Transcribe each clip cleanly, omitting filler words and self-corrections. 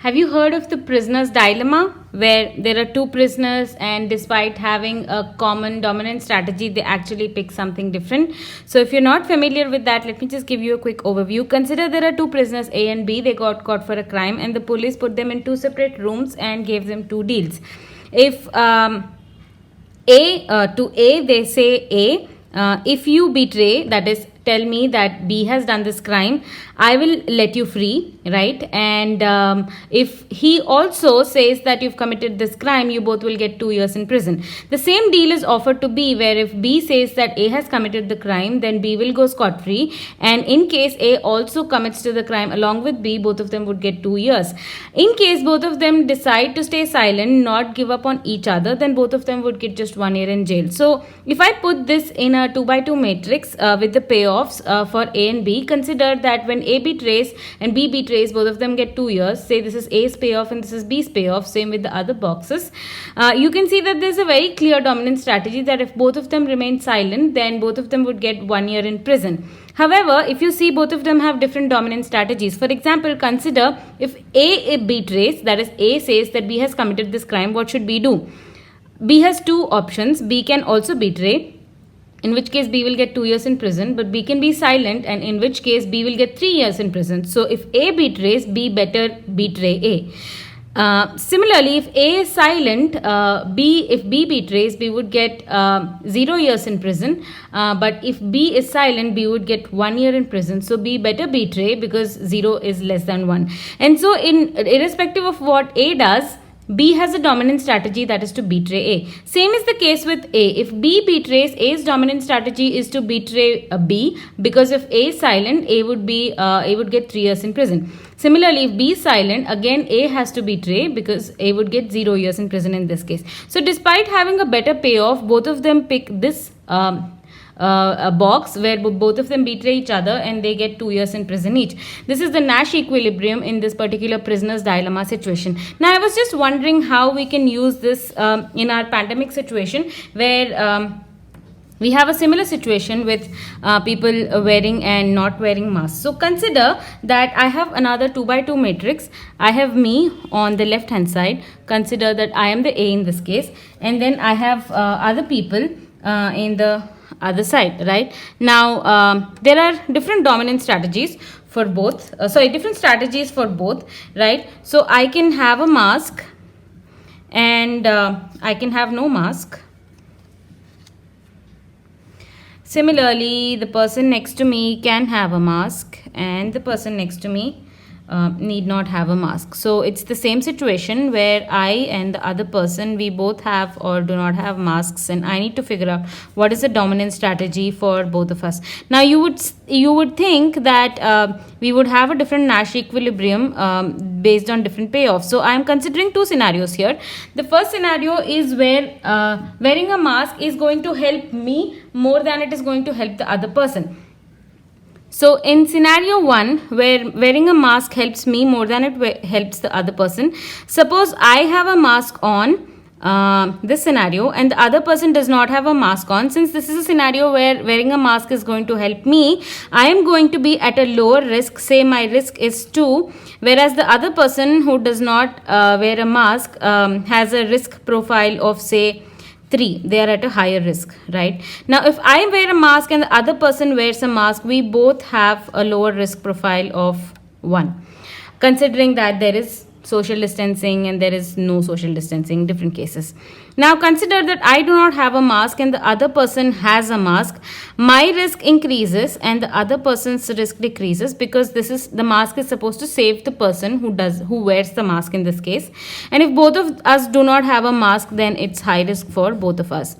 Have you heard of the prisoner's dilemma, where there are two prisoners and despite having a common dominant strategy, they actually pick something different? So if you're not familiar with that, let me just give you a quick overview. Consider there are two prisoners, A and B. They got caught for a crime and the police put them in two separate rooms and gave them two deals. If to A they say A, if you betray, that is, tell me that B has done this crime, I will let you free, right? And if he also says that you've committed this crime, you both will get 2 years in prison. The same deal is offered to B, where if B says that A has committed the crime, then B will go scot-free. And in case A also commits to the crime along with B, both of them would get 2 years. In case both of them decide to stay silent, not give up on each other, then both of them would get just 1 year in jail. So if I put this in a 2x2 matrix with the payoffs for A and B, consider that when A betrays and B betrays, both of them get 2 years. Say this is A's payoff and this is B's payoff. Same with the other boxes. You can see that there's a very clear dominant strategy that if both of them remain silent, then both of them would get 1 year in prison. However, if you see both of them have different dominant strategies. For example, consider if A betrays, that is A says that B has committed this crime, what should B do? B has two options. B can also betray, in which case B will get 2 years in prison, but B can be silent, and in which case B will get 3 years in prison. So if A betrays, B better betray A. Similarly, if A is silent, if B betrays, B would get 0 years in prison. But if B is silent, B would get 1 year in prison. So B better betray because 0 is less than 1. And so irrespective of what A does, B has a dominant strategy, that is to betray A. Same is the case with A. If B betrays, A's dominant strategy is to betray B, because if A is silent, A would get 3 years in prison. Similarly, if B is silent, again A has to betray because A would get 0 years in prison in this case. So despite having a better payoff, both of them pick this a box where both of them betray each other and they get 2 years in prison each. This is the Nash equilibrium in this particular prisoner's dilemma situation. Now, I was just wondering how we can use this in our pandemic situation, where we have a similar situation with people wearing and not wearing masks. So consider that I have another 2x2 matrix. I have me on the left hand side. Consider that I am the A in this case, and then I have other people in the other side, right? Now there are different dominant strategies for both, different strategies for both, right? So I can have a mask and I can have no mask. Similarly, the person next to me can have a mask and the person next to me need not have a mask. So it's the same situation where I and the other person, we both have or do not have masks, and I need to figure out what is the dominant strategy for both of us. Now you would think that we would have a different Nash equilibrium based on different payoffs. So I am considering two scenarios here. The first scenario is where wearing a mask is going to help me more than it is going to help the other person. So in scenario 1, where wearing a mask helps me more than it helps the other person, suppose I have a mask on this scenario and the other person does not have a mask on. Since this is a scenario where wearing a mask is going to help me, I am going to be at a lower risk. Say my risk is 2, whereas the other person who does not wear a mask has a risk profile of say 3. They are at a higher risk, right? Now, if I wear a mask and the other person wears a mask, we both have a lower risk profile of 1. Considering that there is social distancing and there is no social distancing, different cases. Now, consider that I do not have a mask and the other person has a mask. My risk increases and the other person's risk decreases because the mask is supposed to save the person who wears the mask in this case. And if both of us do not have a mask, then it's high risk for both of us.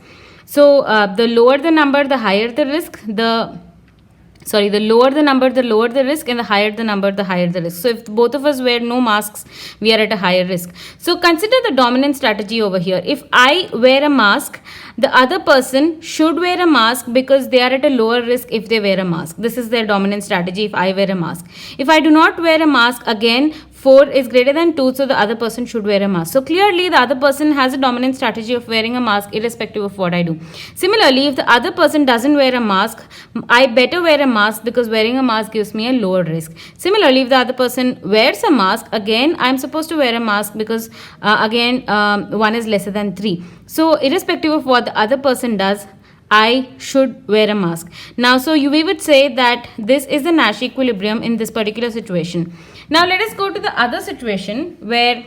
So the lower the number, the higher the risk. The lower the number, the lower the risk, and the higher the number, the higher the risk. So if both of us wear no masks, we are at a higher risk. So consider the dominant strategy over here. If I wear a mask, the other person should wear a mask because they are at a lower risk if they wear a mask. This is their dominant strategy if I wear a mask. If I do not wear a mask, again, 4 is greater than 2, so the other person should wear a mask. So clearly the other person has a dominant strategy of wearing a mask irrespective of what I do. Similarly, if the other person doesn't wear a mask, I better wear a mask because wearing a mask gives me a lower risk. Similarly, if the other person wears a mask, again I'm supposed to wear a mask because 1 is lesser than 3. So irrespective of what the other person does, I should wear a mask. Now, so we would say that this is the Nash equilibrium in this particular situation. Now, let us go to the other situation where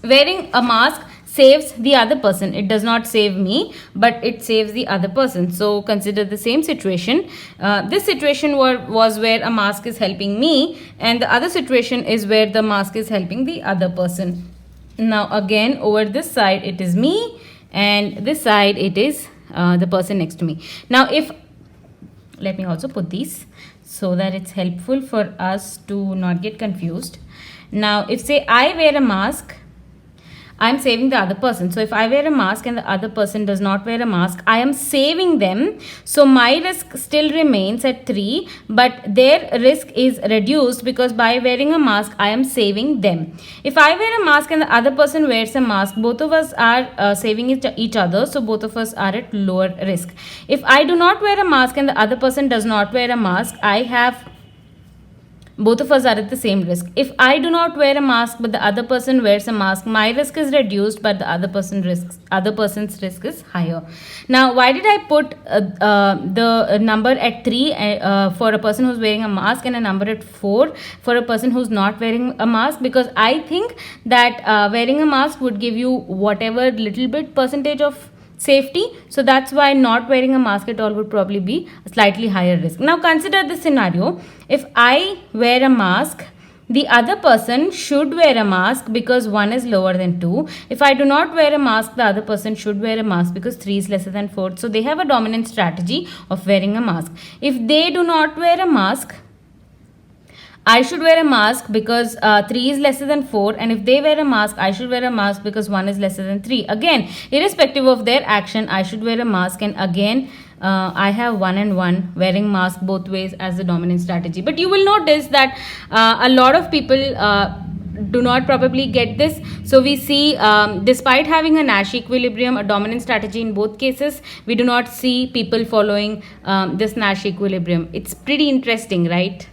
wearing a mask saves the other person. It does not save me, but it saves the other person. So, consider the same situation. This situation was where a mask is helping me, and the other situation is where the mask is helping the other person. Now, again, over this side, it is me, and this side it is the person next to me. Now let me also put these so that it's helpful for us to not get confused. Now if say I wear a mask, I'm saving the other person. So if I wear a mask and the other person does not wear a mask, I am saving them. So my risk still remains at 3, but their risk is reduced because by wearing a mask, I am saving them. If I wear a mask and the other person wears a mask, both of us are saving each other. So both of us are at lower risk. If I do not wear a mask and the other person does not wear a mask, both of us are at the same risk. If I do not wear a mask but the other person wears a mask, my risk is reduced but the other person's risk is higher. Now why did I put the number at 3 for a person who's wearing a mask and a number at 4 for a person who's not wearing a mask? Because I think that wearing a mask would give you whatever little bit percentage of safety. So that's why not wearing a mask at all would probably be a slightly higher risk. Now consider this scenario. If I wear a mask, the other person should wear a mask because 1 is lower than 2. If I do not wear a mask, the other person should wear a mask because 3 is lesser than 4. So they have a dominant strategy of wearing a mask. If they do not wear a mask, I should wear a mask because 3 is lesser than 4, and if they wear a mask, I should wear a mask because 1 is lesser than 3. Again, irrespective of their action, I should wear a mask, and again I have 1 and 1 wearing mask both ways as the dominant strategy. But you will notice that a lot of people do not probably get this. So we see despite having a Nash equilibrium, a dominant strategy in both cases, we do not see people following this Nash equilibrium. It's pretty interesting, right?